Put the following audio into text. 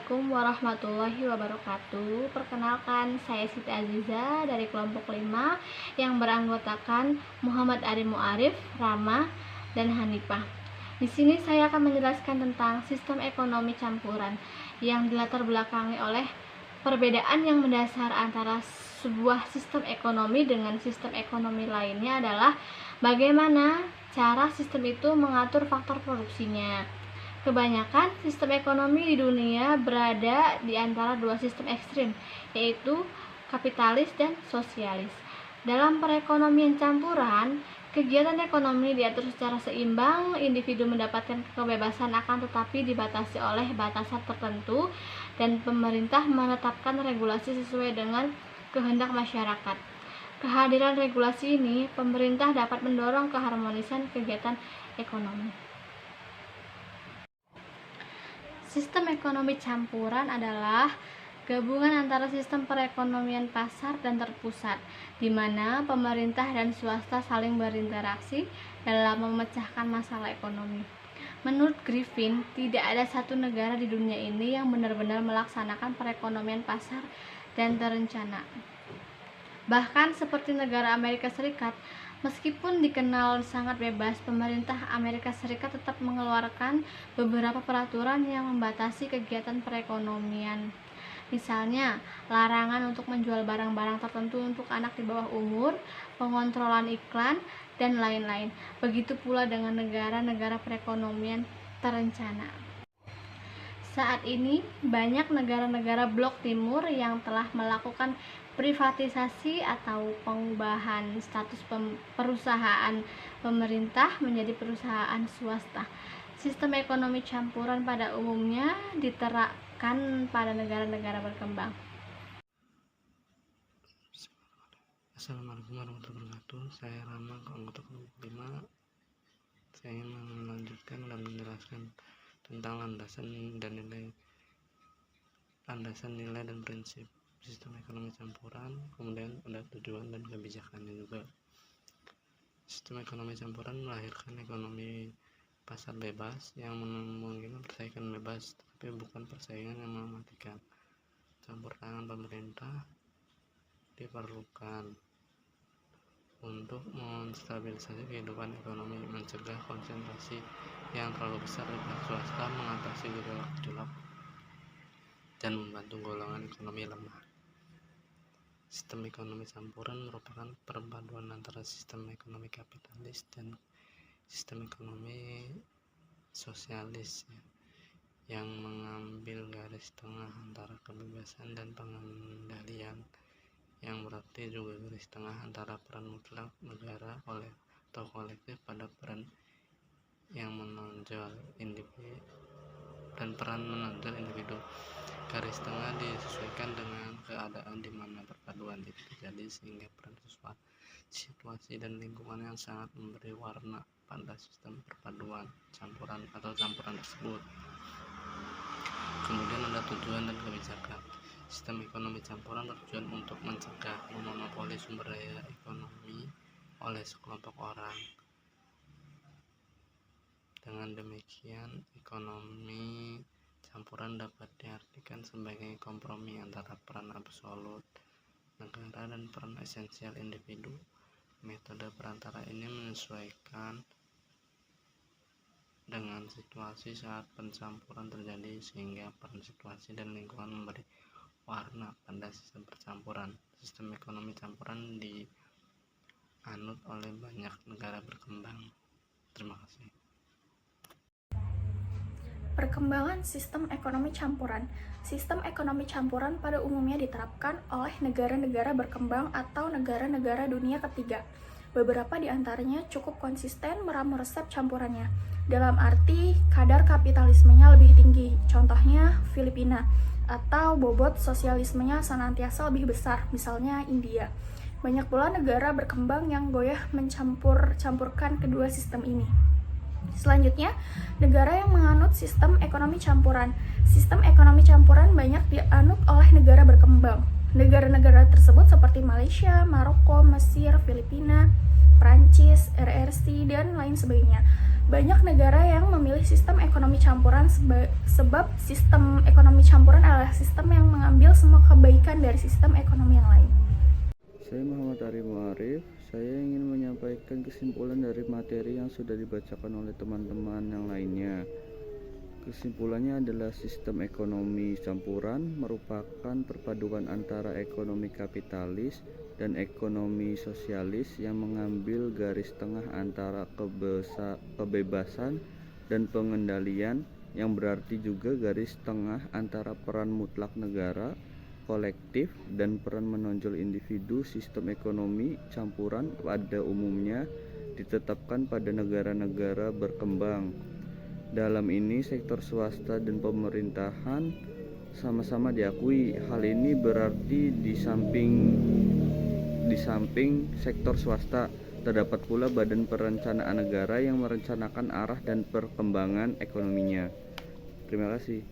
Assalamualaikum warahmatullahi wabarakatuh. Perkenalkan, saya Siti Aziza dari kelompok 5 yang beranggotakan Muhammad Ari Mu'arif, Rama, dan Hanifah. Di sini saya akan menjelaskan tentang sistem ekonomi campuran yang dilatar belakangi oleh perbedaan yang mendasar antara sebuah sistem ekonomi dengan sistem ekonomi lainnya adalah bagaimana cara sistem itu mengatur faktor produksinya. Kebanyakan sistem ekonomi di dunia berada di antara dua sistem ekstrim, yaitu kapitalis dan sosialis. Dalam perekonomian campuran, kegiatan ekonomi diatur secara seimbang, individu mendapatkan kebebasan akan tetapi dibatasi oleh batasan tertentu, dan pemerintah menetapkan regulasi sesuai dengan kehendak masyarakat. Kehadiran regulasi ini, pemerintah dapat mendorong keharmonisan kegiatan ekonomi. Sistem ekonomi campuran adalah gabungan antara sistem perekonomian pasar dan terpusat, di mana pemerintah dan swasta saling berinteraksi dalam memecahkan masalah ekonomi. Menurut Griffin, tidak ada satu negara di dunia ini yang benar-benar melaksanakan perekonomian pasar dan terencana. Bahkan seperti negara Amerika Serikat, meskipun dikenal sangat bebas, pemerintah Amerika Serikat tetap mengeluarkan beberapa peraturan yang membatasi kegiatan perekonomian. Misalnya, larangan untuk menjual barang-barang tertentu untuk anak di bawah umur, pengontrolan iklan, dan lain-lain. Begitu pula dengan negara-negara perekonomian terencana. Saat ini, banyak negara-negara blok timur yang telah melakukan privatisasi atau pengubahan status perusahaan pemerintah menjadi perusahaan swasta. Sistem ekonomi campuran pada umumnya diterapkan pada negara-negara berkembang. Assalamualaikum warahmatullahi wabarakatuh. Saya Rama, anggota kelompok 5. Saya ingin melanjutkan dan menjelaskan tentang landasan nilai dan prinsip sistem ekonomi campuran, kemudian ada tujuan dan kebijakannya juga. Sistem ekonomi campuran melahirkan ekonomi pasar bebas yang memungkinkan persaingan bebas, tapi bukan persaingan yang mematikan. Campur tangan pemerintah diperlukan untuk menstabilisasi kehidupan ekonomi, mencegah konsentrasi yang terlalu besar di pihak swasta, mengatasi gejolak dan membantu golongan ekonomi lemah. Sistem ekonomi campuran merupakan perpaduan antara sistem ekonomi kapitalis dan sistem ekonomi sosialis, yang mengambil garis tengah antara kebebasan dan pengendalian, yang berarti juga garis tengah antara peran mutlak negara atau kolektif pada peran yang menonjol individu dan peran menonjol individu. Garis tengah disesuaikan dengan keadaan di mana perpaduan itu terjadi, sehingga peran situasi dan lingkungan yang sangat memberi warna pada sistem perpaduan campuran atau campuran tersebut. Kemudian ada tujuan dan kebijakan. Sistem ekonomi campuran bertujuan untuk mencegah monopoli sumber daya ekonomi oleh sekelompok orang. Dengan demikian, ekonomi campuran dapat diartikan sebagai kompromi antara peran absolut negara dan peran esensial individu. Metode perantara ini menyesuaikan dengan situasi saat pencampuran terjadi, sehingga peran situasi dan lingkungan memberi warna pada sistem percampuran. Sistem ekonomi campuran dianut oleh banyak negara berkembang. Terima kasih. Perkembangan sistem ekonomi campuran. Sistem ekonomi campuran pada umumnya diterapkan oleh negara-negara berkembang atau negara-negara dunia ketiga. Beberapa di antaranya cukup konsisten meramu resep campurannya. Dalam arti, kadar kapitalismenya lebih tinggi. Contohnya Filipina. Atau bobot sosialismenya senantiasa lebih besar, misalnya India. Banyak pula negara berkembang yang goyah mencampur-campurkan kedua sistem ini. Selanjutnya, negara yang menganut sistem ekonomi campuran. Sistem ekonomi campuran banyak dianut oleh negara berkembang. Negara-negara tersebut seperti Malaysia, Maroko, Mesir, Filipina, Prancis, RRC, dan lain sebagainya. Banyak negara yang memilih sistem ekonomi campuran sebab sistem ekonomi campuran adalah sistem yang mengambil semua kebaikan dari sistem ekonomi yang lain. Saya Muhammad Arif Muarif. Saya ingin menyampaikan kesimpulan dari materi yang sudah dibacakan oleh teman-teman yang lainnya. Kesimpulannya adalah sistem ekonomi campuran merupakan perpaduan antara ekonomi kapitalis dan ekonomi sosialis yang mengambil garis tengah antara kebebasan dan pengendalian, yang berarti juga garis tengah antara peran mutlak negara, kolektif, dan peran menonjol individu. Sistem ekonomi campuran pada umumnya ditetapkan pada negara-negara berkembang. Dalam ini sektor swasta dan pemerintahan sama-sama diakui. Hal ini berarti di samping sektor swasta, terdapat pula badan perencanaan negara yang merencanakan arah dan perkembangan ekonominya. Terima kasih.